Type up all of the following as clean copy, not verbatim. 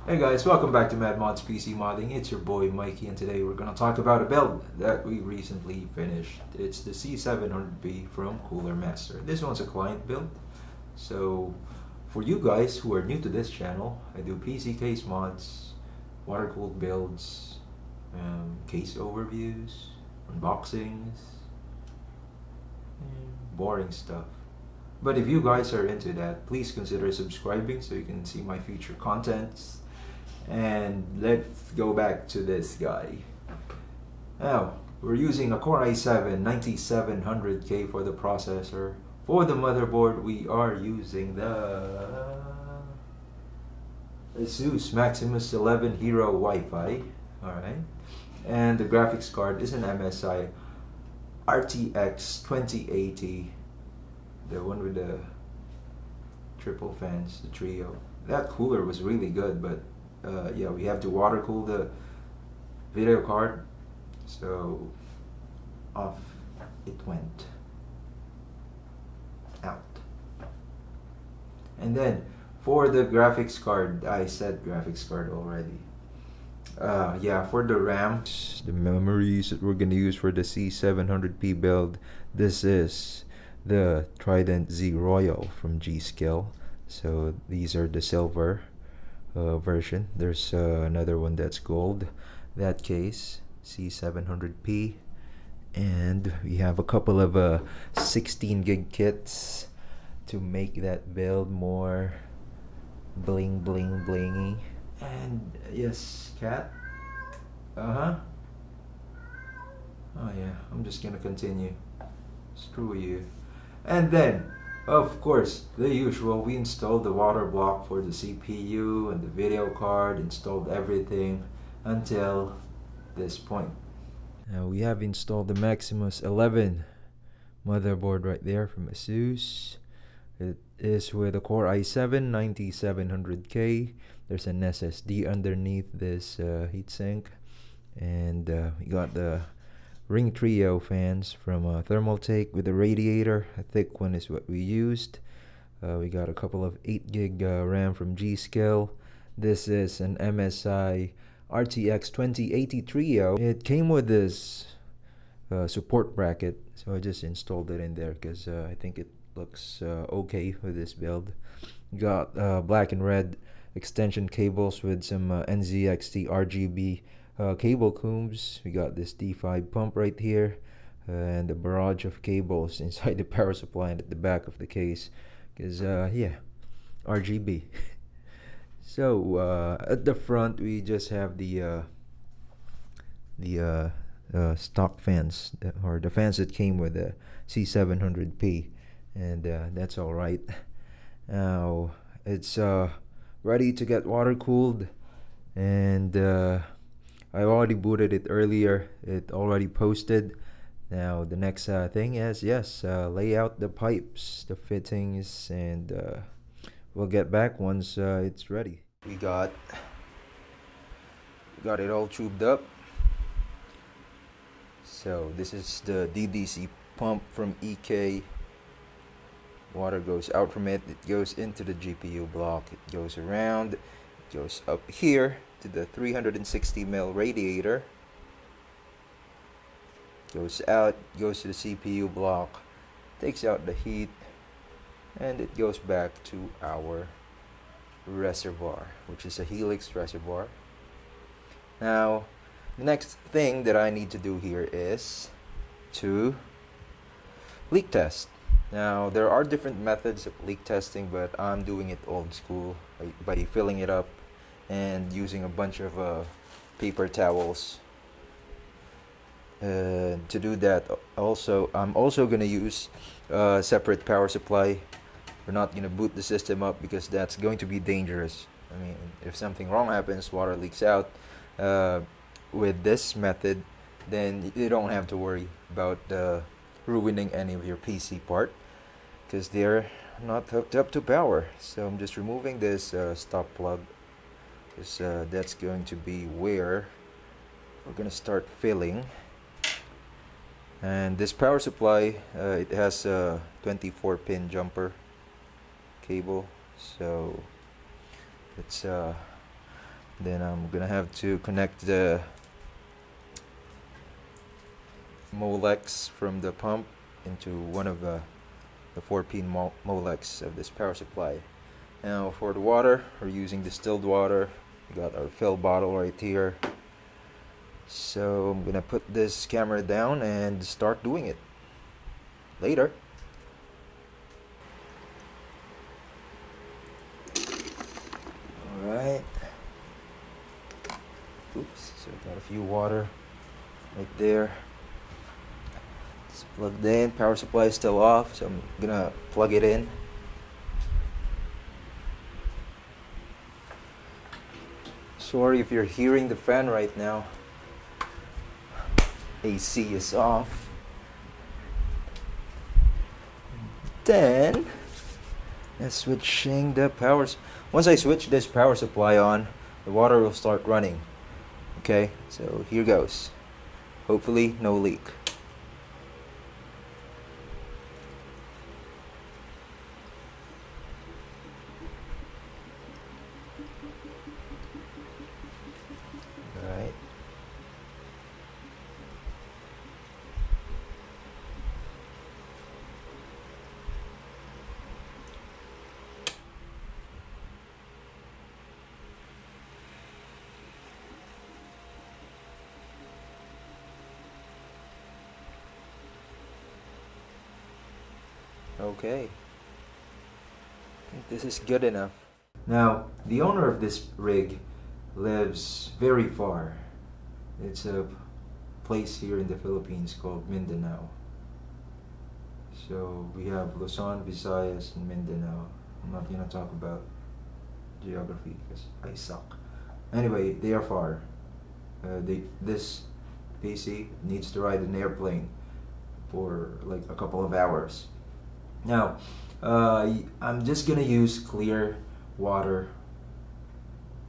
Hey guys, welcome back to MadMods PC Modding. It's your boy Mikey, and today we're going to talk about a build that we recently finished. It's the C700P from Cooler Master. This one's a client build. So for you guys who are new to this channel, I do PC case mods, water-cooled builds, case overviews, unboxings, and boring stuff. But if you guys are into that, please consider subscribing so you can see my future contents. And let's go back to this guy. Now, we're using a Core i7-9700K for the processor. For the motherboard, we are using the Asus Maximus 11 Hero Wi-Fi. Alright. And the graphics card is an MSI RTX 2080. The one with the triple fans, the trio. That cooler was really good, but yeah, we have to water cool the video card, so off it went out. And then for the graphics card, I said graphics card already. Yeah, for the RAM, the memories that we're gonna use for the C700P build, this is the Trident Z Royal from G-Skill. So these are the silver version. There's another one that's gold. That case, C700P. And we have a couple of 16 gig kits to make that build more bling blingy. And yes, cat. Oh yeah, I'm just gonna continue. Screw you. And then, of course, the usual, we installed the water block for the CPU and the video card, installed everything until this point. Now we have installed the Maximus 11 motherboard right there from Asus. It is with a Core i7-9700K. There's an SSD underneath this heatsink. And we got the ring trio fans from Thermaltake with a radiator. A thick one is what we used. We got a couple of 8 gig RAM from G-Skill. This is an MSI RTX 2080 trio. It came with this support bracket, so I just installed it in there because I think it looks okay with this build. Got black and red extension cables with some NZXT RGB cable combs. We got this Ddc Pump right here, and a barrage of cables inside the power supply and at the back of the case, because yeah, RGB. So at the front we just have the stock fans, or the fans that came with the C700P, and that's all right. Now it's ready to get water cooled, and I already booted it earlier. It already posted. Now the next thing is, yes, lay out the pipes, the fittings, and we'll get back once it's ready. We got it all tubed up. So this is the Ddc Pump from EK. Water goes out from it. It goes into the GPU block. It goes around. It goes up here to the 360mm radiator. Goes out, goes to the CPU block, takes out the heat, and it goes back to our reservoir, which is a Helix reservoir. Now, the next thing that I need to do here is to leak test. Now, there are different methods of leak testing, but I'm doing it old school by filling it up and using a bunch of paper towels. To do that, I'm also gonna use a separate power supply. We're not gonna boot the system up because that's going to be dangerous. I mean, if something wrong happens, water leaks out, with this method, then you don't have to worry about ruining any of your PC part, because they're not hooked up to power. So I'm just removing this stop plug, because that's going to be where we're gonna start filling. And this power supply, it has a 24-pin jumper cable, so it's Then I'm gonna have to connect the Molex from the pump into one of the 4-pin Molex of this power supply. Now for the water, we're using distilled water. We got our fill bottle right here. So I'm gonna put this camera down and start doing it. Later. Alright. Oops, so got a few water right there. It's plugged in, power supply is still off, so I'm gonna plug it in. Sorry if you're hearing the fan right now. AC is off. Then switching the powers. Once I switch this power supply on, the water will start running. Okay, so here goes. Hopefully no leak. Alright. Okay, I think this is good enough. Now, the owner of this rig lives very far. It's a place here in the Philippines called Mindanao. So we have Luzon, Visayas, and Mindanao. I'm not gonna talk about geography because I suck. Anyway, they are far. This PC needs to ride an airplane for like a couple of hours. Now, I'm just gonna use clear water.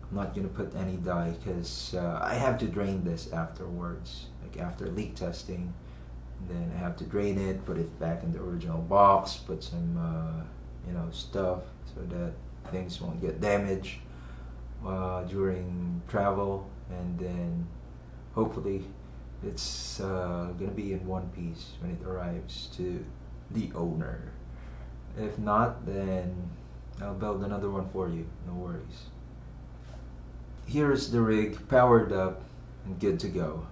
I'm not gonna put any dye because I have to drain this afterwards, like after leak testing. And then I have to drain it, put it back in the original box, put some stuff so that things won't get damaged during travel, and then hopefully it's gonna be in one piece when it arrives to the owner. If not, then I'll build another one for you, no worries. Here's the rig powered up and good to go.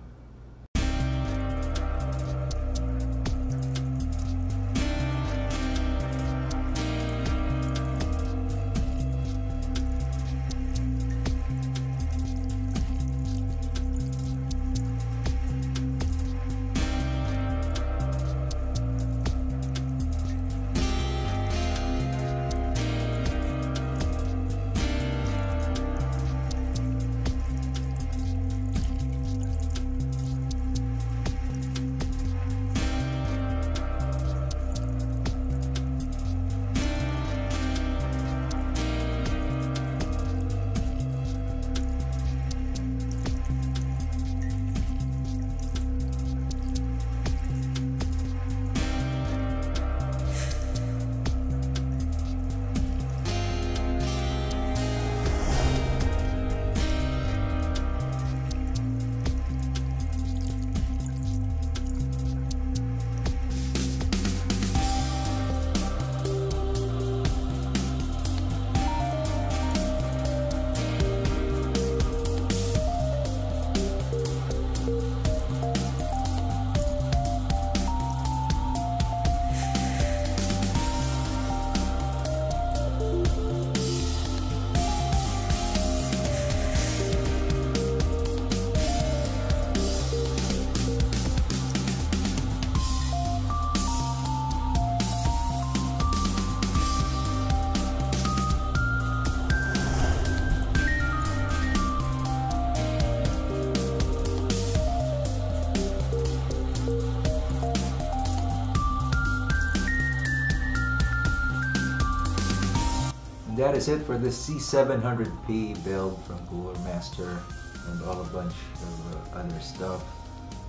That is it for this C700P build from Cooler Master and all a bunch of other stuff.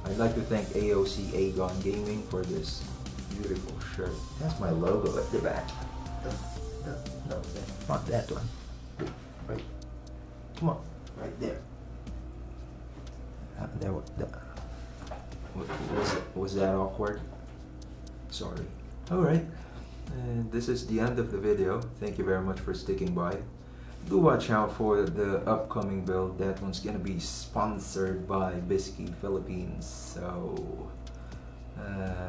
I'd like to thank AOC Agon Gaming for this beautiful shirt. That's my logo at the back. No, not that one. Right. Come on. right there. Was that awkward? Sorry. Alright, and this is the end of the video. Thank you very much for sticking by. Do watch out for the upcoming build. That one's gonna be sponsored by Ddc Philippines, so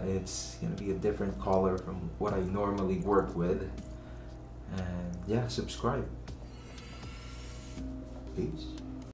it's gonna be a different color from what I normally work with. And yeah, subscribe. Peace.